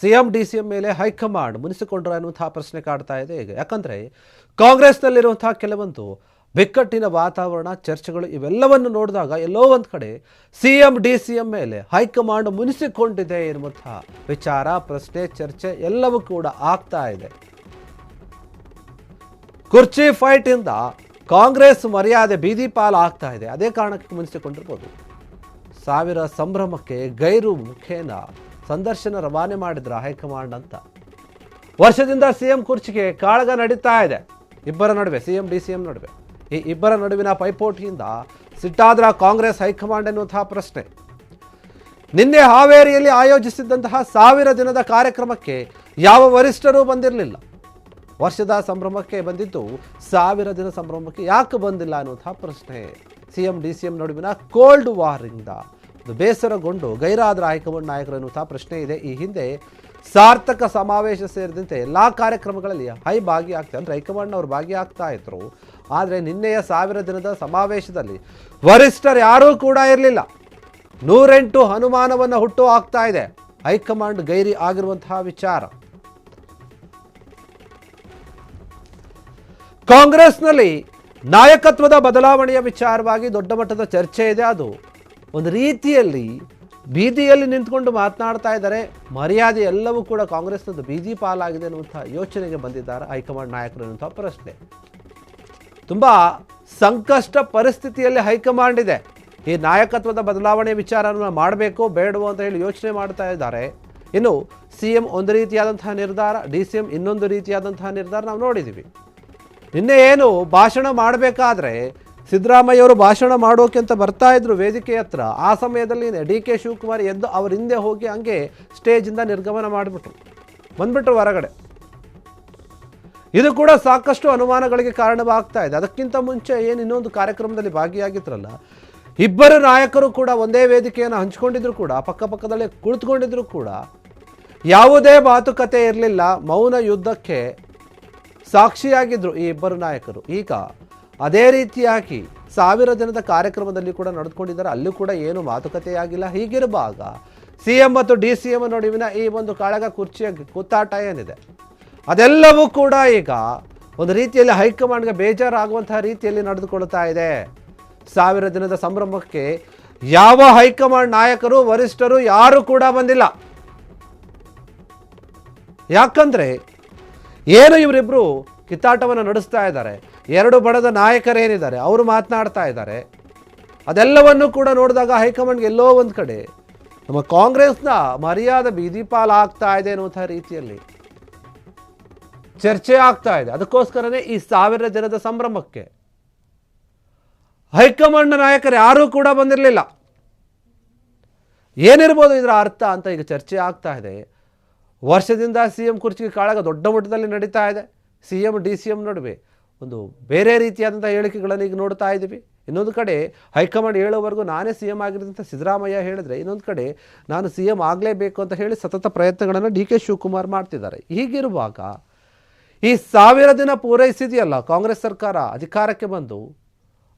CM DCM ಮೇಲೆ high command ಮುನಿಸಿಕೊಂಡ್ರು ಅನ್ನುವಂತಹ ಪ್ರಶ್ನೆ ಕಾಡ್ತಾ ಇದೆ ಈಗ. ಯಾಕಂದ್ರೆ ಕಾಂಗ್ರೆಸ್ನಲ್ಲಿರುವಂತಹ ಕೆಲವೊಂದು ಬಿಕ್ಕಟ್ಟಿನ ವಾತಾವರಣ, ಚರ್ಚೆಗಳು ಇವೆಲ್ಲವನ್ನು ನೋಡಿದಾಗ ಎಲ್ಲೋ ಒಂದು ಕಡೆ ಸಿಎಂ ಡಿಸಿಎಂ ಮೇಲೆ ಹೈಕಮಾಂಡ್ ಮುನಿಸಿಕೊಂಡಿದೆ ಎನ್ನುವಂತಹ ವಿಚಾರ, ಪ್ರಶ್ನೆ, ಚರ್ಚೆ ಎಲ್ಲವೂ ಕೂಡ ಆಗ್ತಾ ಇದೆ. ಕುರ್ಚಿ ಫೈಟ್ ಇಂದ ಕಾಂಗ್ರೆಸ್ ಮರ್ಯಾದೆ ಬೀದಿ ಪಾಲು ಆಗ್ತಾ ಇದೆ. ಅದೇ ಕಾರಣಕ್ಕೆ ಮುನಿಸಿಕೊಂಡಿರ್ಬೋದು. ಸಾವಿರ ಸಂಭ್ರಮಕ್ಕೆ ಗೈರು ಮುಖೇನ ಸಂದರ್ಶನ ರವಾನೆ ಮಾಡಿದ್ರ ಹೈಕಮಾಂಡ್ ಅಂತ. ವರ್ಷದಿಂದ ಸಿಎಂ ಕುರ್ಚಿಗೆ ಕಾಳಗ ನಡೀತಾ ಇದೆ ಇಬ್ಬರ ನಡುವೆ, ಸಿಎಂ ಡಿಸಿಎಂ ನಡುವೆ. ಈ ಇಬ್ಬರ ನಡುವಿನ ಪೈಪೋಟಿಯಿಂದ ಸಿಟ್ಟಾದ್ರ ಕಾಂಗ್ರೆಸ್ ಹೈಕಮಾಂಡ್ ಎನ್ನುವಂತಹ ಪ್ರಶ್ನೆ. ನಿನ್ನೆ ಹಾವೇರಿಯಲ್ಲಿ ಆಯೋಜಿಸಿದ್ದಂತಹ 1000 ದಿನದ ಕಾರ್ಯಕ್ರಮಕ್ಕೆ ಯಾವ ವರಿಷ್ಠರೂ ಬಂದಿರಲಿಲ್ಲ. ವರ್ಷದ ಸಂಭ್ರಮಕ್ಕೆ ಬಂದಿದ್ದು 1000 ದಿನ ಸಂಭ್ರಮಕ್ಕೆ ಯಾಕೆ ಬಂದಿಲ್ಲ ಅನ್ನುವಂತಹ ಪ್ರಶ್ನೆ. ಸಿಎಂ ಡಿಸಿಎಂ ನಡುವಿನ ಕೋಲ್ಡ್ ವಾರಿಂದ ಬೇಸರಗೊಂಡು ಗೈರಾದ್ರ ಹೈಕಮಾಂಡ್ ನಾಯಕರು ಎನ್ನುವಂತಹ ಪ್ರಶ್ನೆ ಇದೆ. ಈ ಹಿಂದೆ ಸಾರ್ಥಕ ಸಮಾವೇಶ ಸೇರಿದಂತೆ ಎಲ್ಲ ಕಾರ್ಯಕ್ರಮಗಳಲ್ಲಿ ಭಾಗಿಯಾಗ್ತಾರೆ, ಅಂದರೆ ಹೈಕಮಾಂಡ್ನವರು ಭಾಗಿಯಾಗ್ತಾ ಇದ್ರು. ಆದರೆ ನಿನ್ನೆಯ 1000 ದಿನದ ಸಮಾವೇಶದಲ್ಲಿ ವರಿಷ್ಠರು ಯಾರೂ ಕೂಡ ಇರಲಿಲ್ಲ. 108 ಅನುಮಾನವನ್ನು ಹುಟ್ಟು ಹಾಕ್ತಾ ಇದೆ ಹೈಕಮಾಂಡ್ ಗೈರಿ ಆಗಿರುವಂತಹ ವಿಚಾರ. ಕಾಂಗ್ರೆಸ್ನಲ್ಲಿ ನಾಯಕತ್ವದ ಬದಲಾವಣೆಯ ವಿಚಾರವಾಗಿ ದೊಡ್ಡ ಮಟ್ಟದ ಚರ್ಚೆ ಇದೆ. ಅದು ಒಂದು ರೀತಿಯಲ್ಲಿ ಬೀದಿಯಲ್ಲಿ ನಿಂತ್ಕೊಂಡು ಮಾತನಾಡ್ತಾ ಇದ್ದಾರೆ. ಮರ್ಯಾದೆ ಎಲ್ಲವೂ ಕೂಡ ಕಾಂಗ್ರೆಸ್ನದ್ದು ಬೀದಿ ಪಾಲಾಗಿದೆ ಅನ್ನುವಂಥ ಯೋಚನೆಗೆ ಬಂದಿದ್ದಾರೆ ಹೈಕಮಾಂಡ್ ನಾಯಕರು ಅನ್ನುವಂಥ ಪ್ರಶ್ನೆ. ತುಂಬ ಸಂಕಷ್ಟ ಪರಿಸ್ಥಿತಿಯಲ್ಲಿ ಹೈಕಮಾಂಡ್ ಇದೆ. ಈ ನಾಯಕತ್ವದ ಬದಲಾವಣೆ ವಿಚಾರವನ್ನು ಮಾಡಬೇಕು ಬೇಡವೋ ಅಂತ ಹೇಳಿ ಯೋಚನೆ ಮಾಡ್ತಾ ಇದ್ದಾರೆ. ಇನ್ನು ಸಿಎಂ ಒಂದು ರೀತಿಯಾದಂತಹ ನಿರ್ಧಾರ, ಡಿಸಿಎಂ ಇನ್ನೊಂದು ರೀತಿಯಾದಂತಹ ನಿರ್ಧಾರ ನಾವು ನೋಡಿದ್ದೀವಿ. ನಿನ್ನೆ ಏನು ಭಾಷಣ ಮಾಡಬೇಕಾದ್ರೆ ಸಿದ್ದರಾಮಯ್ಯವರು ಭಾಷಣ ಮಾಡೋಕೆ ಅಂತ ಬರ್ತಾ ಇದ್ರು ವೇದಿಕೆ ಹತ್ರ. ಆ ಸಮಯದಲ್ಲಿ ಡಿ.ಕೆ. ಶಿವಕುಮಾರ್ ಎದ್ದು ಅವ್ರ ಹಿಂದೆ ಹೋಗಿ ಹಂಗೆ ಸ್ಟೇಜಿಂದ ನಿರ್ಗಮನ ಬಂದ್ಬಿಟ್ರು ಹೊರಗಡೆ. ಇದು ಕೂಡ ಸಾಕಷ್ಟು ಅನುಮಾನಗಳಿಗೆ ಕಾರಣವಾಗ್ತಾ ಇದೆ. ಅದಕ್ಕಿಂತ ಮುಂಚೆ ಏನು ಇನ್ನೊಂದು ಕಾರ್ಯಕ್ರಮದಲ್ಲಿ ಭಾಗಿಯಾಗಿದ್ರಲ್ಲ, ಇಬ್ಬರು ನಾಯಕರು ಕೂಡ ಒಂದೇ ವೇದಿಕೆಯನ್ನು ಹಂಚ್ಕೊಂಡಿದ್ರು ಕೂಡ, ಪಕ್ಕದಲ್ಲೇ ಕುಳಿತುಕೊಂಡಿದ್ರು ಕೂಡ ಯಾವುದೇ ಮಾತುಕತೆ ಇರಲಿಲ್ಲ. ಮೌನ ಯುದ್ಧಕ್ಕೆ ಸಾಕ್ಷಿಯಾಗಿದ್ರು ಈ ಇಬ್ಬರು ನಾಯಕರು. ಈಗ ಅದೇ ರೀತಿಯಾಗಿ 1000 ದಿನದ ಕಾರ್ಯಕ್ರಮದಲ್ಲಿ ಕೂಡ ನಡೆದುಕೊಂಡಿದ್ದಾರೆ. ಅಲ್ಲೂ ಕೂಡ ಏನು ಮಾತುಕತೆಯಾಗಿಲ್ಲ. ಹೀಗಿರುವಾಗ ಸಿಎಂ ಮತ್ತು ಡಿಸಿಎಂ ನಡುವಿನ ಈ ಒಂದು ಕಾಳಗ, ಕುರ್ಚಿಯ ಕುತ್ತಾಟ ಏನಿದೆ ಅದೆಲ್ಲವೂ ಕೂಡ ಈಗ ಒಂದು ರೀತಿಯಲ್ಲಿ ಹೈಕಮಾಂಡ್ಗೆ ಬೇಜಾರಾಗುವಂತಹ ರೀತಿಯಲ್ಲಿ ನಡೆದುಕೊಳ್ತಾ ಇದೆ. 1000 ದಿನದ ಸಂಭ್ರಮಕ್ಕೆ ಯಾವ ಹೈಕಮಾಂಡ್ ನಾಯಕರು, ವರಿಷ್ಠರು ಯಾರು ಕೂಡ ಬಂದಿಲ್ಲ. ಯಾಕಂದ್ರೆ ಏನು ಇವರಿಬ್ರು ಕಿತ್ತಾಟವನ್ನು ನಡೆಸ್ತಾ ಇದ್ದಾರೆ, ಎರಡು ಬಣದ ನಾಯಕರೇನಿದ್ದಾರೆ ಅವರು ಮಾತನಾಡ್ತಾ ಇದ್ದಾರೆ. ಅದೆಲ್ಲವನ್ನು ಕೂಡ ನೋಡಿದಾಗ ಹೈಕಮಾಂಡ್ಗೆ ಎಲ್ಲೋ ಒಂದು ಕಡೆ ನಮ್ಮ ಕಾಂಗ್ರೆಸ್ನ ಮರ್ಯಾದೆ ಬೀದಿ ಪಾಲಾಗ್ತಾ ಇದೆ ಅನ್ನುವಂಥ ರೀತಿಯಲ್ಲಿ ಚರ್ಚೆ ಆಗ್ತಾ ಇದೆ. ಅದಕ್ಕೋಸ್ಕರನೇ ಈ 1000 ದಿನದ ಸಂಭ್ರಮಕ್ಕೆ ಹೈಕಮಾಂಡ್ ನಾಯಕರು ಯಾರೂ ಕೂಡ ಬಂದಿರಲಿಲ್ಲ. ಏನಿರ್ಬೋದು ಇದರ ಅರ್ಥ ಅಂತ ಈಗ ಚರ್ಚೆ ಆಗ್ತಾ ಇದೆ. ವರ್ಷದಿಂದ ಸಿಎಂ ಕುರ್ಚಿಗೆ ಕಾಳಗ ದೊಡ್ಡ ಮಟ್ಟದಲ್ಲಿ ನಡೀತಾ ಇದೆ. ಸಿಎಂ ಡಿಸಿಎಂ ನಡುವೆ ಒಂದು ಬೇರೆ ರೀತಿಯಾದಂಥ ಹೇಳಿಕೆಗಳನ್ನು ಈಗ ನೋಡ್ತಾ ಇದ್ದೀವಿ. ಇನ್ನೊಂದು ಕಡೆ ಹೈಕಮಾಂಡ್ ಹೇಳೋವರೆಗೂ ನಾನೇ ಸಿಎಂ ಆಗಿರೋದಂತ ಸಿದ್ದರಾಮಯ್ಯ ಹೇಳಿದ್ರೆ, ಇನ್ನೊಂದು ಕಡೆ ನಾನು ಸಿಎಂ ಆಗಲೇಬೇಕು ಅಂತ ಹೇಳಿ ಸತತ ಪ್ರಯತ್ನಗಳನ್ನು ಡಿ.ಕೆ. ಶಿವಕುಮಾರ್ ಮಾಡ್ತಿದ್ದಾರೆ. ಹೀಗಿರುವಾಗ ಈ 1000 ದಿನ ಪೂರೈಸಿದೆಯಲ್ಲ ಕಾಂಗ್ರೆಸ್ ಸರ್ಕಾರ ಅಧಿಕಾರಕ್ಕೆ ಬಂದು,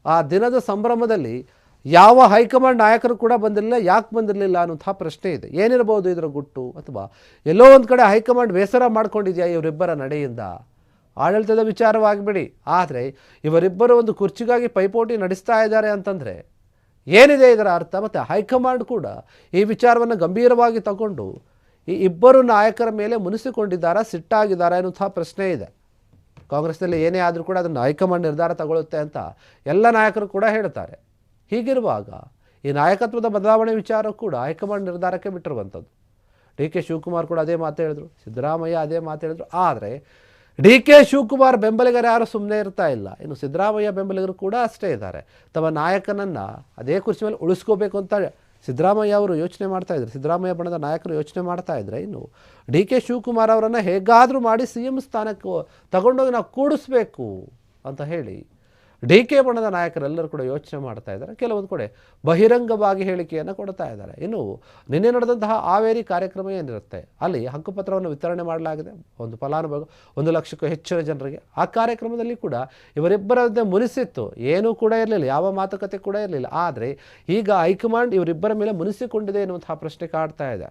ಆ ದಿನದ ಸಂಭ್ರಮದಲ್ಲಿ ಯಾವ ಹೈಕಮಾಂಡ್ ನಾಯಕರು ಕೂಡ ಬಂದಿರಲಿಲ್ಲ. ಯಾಕೆ ಬಂದಿರಲಿಲ್ಲ ಅನ್ನುವಂಥ ಪ್ರಶ್ನೆ ಇದೆ. ಏನಿರ್ಬೋದು ಇದರ ಗುಟ್ಟು? ಅಥವಾ ಎಲ್ಲೋ ಒಂದು ಕಡೆ ಹೈಕಮಾಂಡ್ ಬೇಸರ ಮಾಡ್ಕೊಂಡಿದೆಯಾ ಇವರಿಬ್ಬರ ನಡೆಯಿಂದ? ಆಡಳಿತದ ವಿಚಾರವಾಗಿಬಿಡಿ, ಆದರೆ ಇವರಿಬ್ಬರು ಒಂದು ಕುರ್ಚಿಗಾಗಿ ಪೈಪೋಟಿ ನಡೆಸ್ತಾ ಇದ್ದಾರೆ ಅಂತಂದರೆ ಏನಿದೆ ಇದರ ಅರ್ಥ? ಮತ್ತು ಹೈಕಮಾಂಡ್ ಕೂಡ ಈ ವಿಚಾರವನ್ನು ಗಂಭೀರವಾಗಿ ತಗೊಂಡು ಈ ಇಬ್ಬರು ನಾಯಕರ ಮೇಲೆ ಮುನಿಸಿಕೊಂಡಿದ್ದಾರಾ, ಸಿಟ್ಟಾಗಿದ್ದಾರಾ ಅನ್ನುವಂಥ ಪ್ರಶ್ನೆ ಇದೆ. ಕಾಂಗ್ರೆಸ್ನಲ್ಲಿ ಏನೇ ಆದರೂ ಕೂಡ ಅದನ್ನು ಹೈಕಮಾಂಡ್ ನಿರ್ಧಾರ ತಗೊಳ್ಳುತ್ತೆ ಅಂತ ಎಲ್ಲ ನಾಯಕರು ಕೂಡ ಹೇಳ್ತಾರೆ. ಹೀಗಿರುವಾಗ ಈ ನಾಯಕತ್ವದ ಬದಲಾವಣೆ ವಿಚಾರ ಕೂಡ ಹೈಕಮಾಂಡ್ ನಿರ್ಧಾರಕ್ಕೆ ಬಿಟ್ಟಿರುವಂಥದ್ದು. ಡಿ.ಕೆ. ಶಿವಕುಮಾರ್ ಕೂಡ ಅದೇ ಮಾತು ಹೇಳಿದ್ರು, ಸಿದ್ದರಾಮಯ್ಯ ಅದೇ ಮಾತು ಹೇಳಿದ್ರು. ಆದರೆ ಡಿ.ಕೆ. ಶಿವಕುಮಾರ್ ಬೆಂಬಲಿಗರು ಯಾರು ಸುಮ್ಮನೆ ಇರ್ತಾ ಇಲ್ಲ. ಇನ್ನು ಸಿದ್ದರಾಮಯ್ಯ ಬೆಂಬಲಿಗರು ಕೂಡ ಅಷ್ಟೇ ಇದ್ದಾರೆ. ತಮ್ಮ ನಾಯಕನನ್ನು ಅದೇ ಕುರ್ಚಿ ಮೇಲೆ ಉಳಿಸ್ಕೋಬೇಕು ಅಂತ ಸಿದ್ದರಾಮಯ್ಯ ಅವರು ಯೋಚನೆ ಮಾಡ್ತಾ ಇದ್ದಾರೆ. ಸಿದ್ದರಾಮಯ್ಯ ಬಣದ ನಾಯಕರು ಯೋಚನೆ ಮಾಡ್ತಾ ಇದ್ದಾರೆ. ಇನ್ನು ಡಿ.ಕೆ. ಶಿವಕುಮಾರ್ ಅವರನ್ನು ಹೇಗಾದರೂ ಮಾಡಿ ಸಿಎಂ ಸ್ಥಾನಕ್ಕೆ ತಗೊಂಡೋಗಿ ನಾವು ಕೂಡಿಸ್ಬೇಕು ಅಂತ ಹೇಳಿ ಡಿ.ಕೆ. ಬಣದ ನಾಯಕರೆಲ್ಲರೂ ಕೂಡ ಯೋಚನೆ ಮಾಡ್ತಾ ಇದ್ದಾರೆ. ಕೆಲವೊಂದು ಕಡೆ ಬಹಿರಂಗವಾಗಿ ಹೇಳಿಕೆಯನ್ನು ಕೊಡ್ತಾ ಇದ್ದಾರೆ. ಇನ್ನು ನಿನ್ನೆ ನಡೆದಂತಹ ಹಾವೇರಿ ಕಾರ್ಯಕ್ರಮ ಏನಿರುತ್ತೆ, ಅಲ್ಲಿ ಹಕ್ಕುಪತ್ರವನ್ನು ವಿತರಣೆ ಮಾಡಲಾಗಿದೆ. ಒಂದು ಫಲಾನುಭವಿ 1 ಲಕ್ಷಕ್ಕೂ ಹೆಚ್ಚಿನ ಜನರಿಗೆ. ಆ ಕಾರ್ಯಕ್ರಮದಲ್ಲಿ ಕೂಡ ಇವರಿಬ್ಬರದ್ದೇ ಮುನಿಸಿತ್ತು. ಏನೂ ಕೂಡ ಇರಲಿಲ್ಲ, ಯಾವ ಮಾತುಕತೆ ಕೂಡ ಇರಲಿಲ್ಲ. ಆದರೆ ಈಗ ಹೈಕಮಾಂಡ್ ಇವರಿಬ್ಬರ ಮೇಲೆ ಮುನಿಸಿಕೊಂಡಿದೆ ಎನ್ನುವಂತಹ ಪ್ರಶ್ನೆ ಕಾಡ್ತಾ ಇದೆ.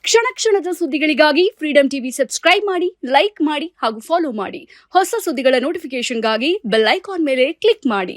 ಕ್ಷಣ ಕ್ಷಣದ ಸುದ್ದಿಗಳಿಗಾಗಿ ಫ್ರೀಡಂ ಟಿವಿ ಸಬ್ಸ್ಕ್ರೈಬ್ ಮಾಡಿ, ಲೈಕ್ ಮಾಡಿ ಹಾಗೂ ಫಾಲೋ ಮಾಡಿ. ಹೊಸ ಸುದ್ದಿಗಳ ನೋಟಿಫಿಕೇಶನ್ಗಾಗಿ ಬೆಲ್ ಐಕಾನ್ ಮೇಲೆ ಕ್ಲಿಕ್ ಮಾಡಿ.